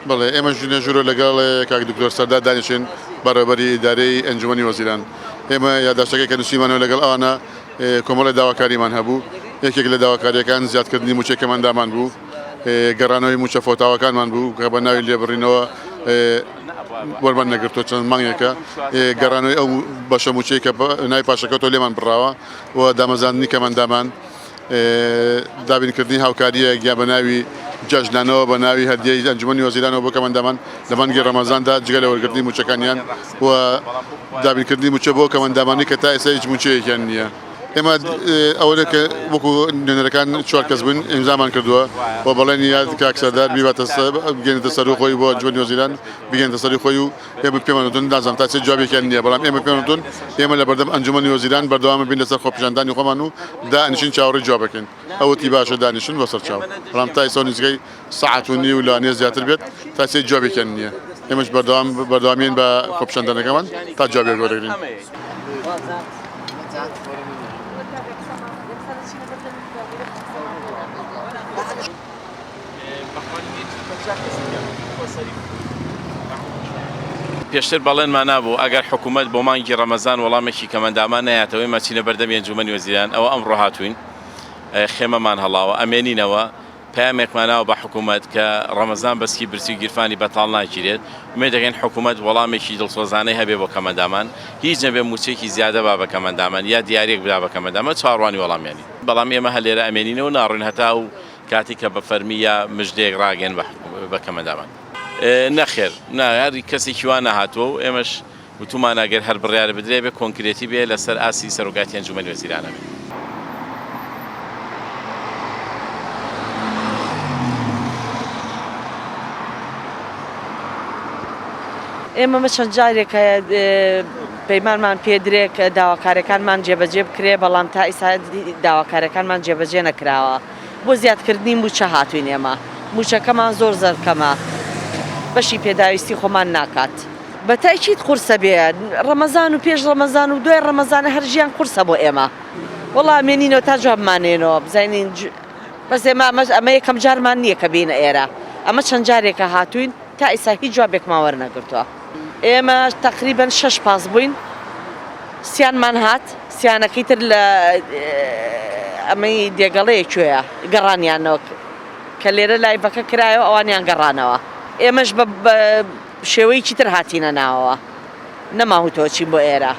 بەڵێ ئێمە ژورە لەگەڵ کاک دکتۆر سەردار دانیشتین بەڕێوەبەری ئیدارەی ئەنجومەنی وەزیران ئێمە یادداشتەکەی کە نووسیمانەوە لەگەڵ ئەوانە کۆمەڵی داواکاریمان هەبوو یەکێک لە داواکاریەکان زیادکردنی موچێکەمەندامان بوو گەڕانەوەی موچە فۆتاوەکانمان بوو کە بە ناوی لێبڕینەوە وەرمان نەگرتۆ چەند مانگێکە گەڕانەوەی ئەو بەشە موچەی کە ناوی پاشەکەەوە لێمان بڕاوە و دامەزاندنی کەمەندامان دابینکردنی هاوکاریە گیا بە ناوی جەژنانەوە بە ناوی هەردیەی ئەنجومەنی وەزیرانەوە بۆ کەمەندامان لە مانگی ڕەمەزاندا جگە لە وەرگرتنی موچەکانیان و دابینکردنی موچە بۆ کەمەندامانی کە تا ئێستا هیچ موچەیەکیان نییە. ئێمە ئەوەیە کە وەکو نوێنەرەکان 4 کەس بوون ئیمزامان کردووە و بەڵێنی یاد کاک سەردار بگەێنێتە سەر خۆی بۆ ئەنجومەنی وەزیران بگەێنێتە سەری خۆی و ئێمە پێمانوتون نازانم تا چێ جوابێکیان نییە بەڵام ئێمە پێمانوتون ئێمە لە بەردەم ئەنجومەنی وەزیران بەردەوامە بین لەسەر خۆپیژاندانی خۆمان و دانیشین چاوەڕێی جواب بکەین ئەوەتی باشە دانیشن بەسەر چاو بەڵام تا ئێستا نزیکەی سەعات و نیو لانێ زیاتر بێت تا چێ جوابێکیان نییە ئێمەش بەردەوامین بە خۆپیژاندانەکەمان تا جوابێک وەرەگرین. پێشتر بەڵێنمان نابوو ئەگەر حکوومەت بۆ مانگی ڕەمەزان وەڵامێکی کەمەندامان نایاتەوەی مەچینە بەردەمی ئەنجومەنی وەزیران ئەوە ئەمڕۆ هاتوین خێمەمان هەڵاوە ئەمێنینەوە پامێکماناوە بە حکوومەت کە ڕەمەزان بەسکی برسی و گیرفانی بەتاڵ ناگیرێت ومێ دەگەین حکوومەت وەڵامێکی دڵسۆزانەی هەبێ بۆ کەمەندامان هیچ نەبێ موچێکی زیادە با بە کەمەندامان یا دیارێک بدا بە کەمەندامە چاڕوانی وەڵامیانی بەڵام ئێمە هەلێرە ئەمێنینەوە ناڕوین هەتا و کاتی کە بە فەرمی یا مژدەیەک ڕاگەن بە کەمەندامان. نەخێر هەری کەسێکی وان نەهاتووە و ئێمەش وتومان ئەگەر هەر بڕیارە بدرێ بێ کۆنکرێتی بێ لەسەر ئاسی سەرۆکاتی ئەنجومەنی وەزیرانە بێت. ئێمە چەند جارێکە پەیمانمان پێدرێت کە داواکارەکانمان جێبەجێ بکرێ بەڵام تا ئێستا داواکارەکانمان جێبەجێ نەکراوە بۆ زیادکردنی موچە هاتوین ئێمە موچەکەمان زۆر زەرکەمە بەشی پێداویستی خۆمان ناکات بە تاکید قورسە بێ ڕەمەزان و پێش ڕەمەزان و دوای ڕەمەزانە هەر ژیان قورسە بۆ ئێمە وەڵام مێنینەوە تا جوابمانێنەوە بزانین بەس ئەمە یەکەم جارمان نییە کە بینە ئێرە ئەمە چەند جارێکە هاتوین تا ئێستا هیچ جوابێکمان وەرنەگرتووە. ئێمە تقریبەن 6 پاس بووین سیانمان هات سیانەکەی تر لە ئەمەی دێگەڵەیە کوێیە گەڕانیانەوە کە لێرە لایڤەکە کرایەوە ئەوانیان گەڕانەوە ئێمەش بە شێوەیەکی تر هاتینە ناوەوە نەماوتەوە چین بۆ ئێرە.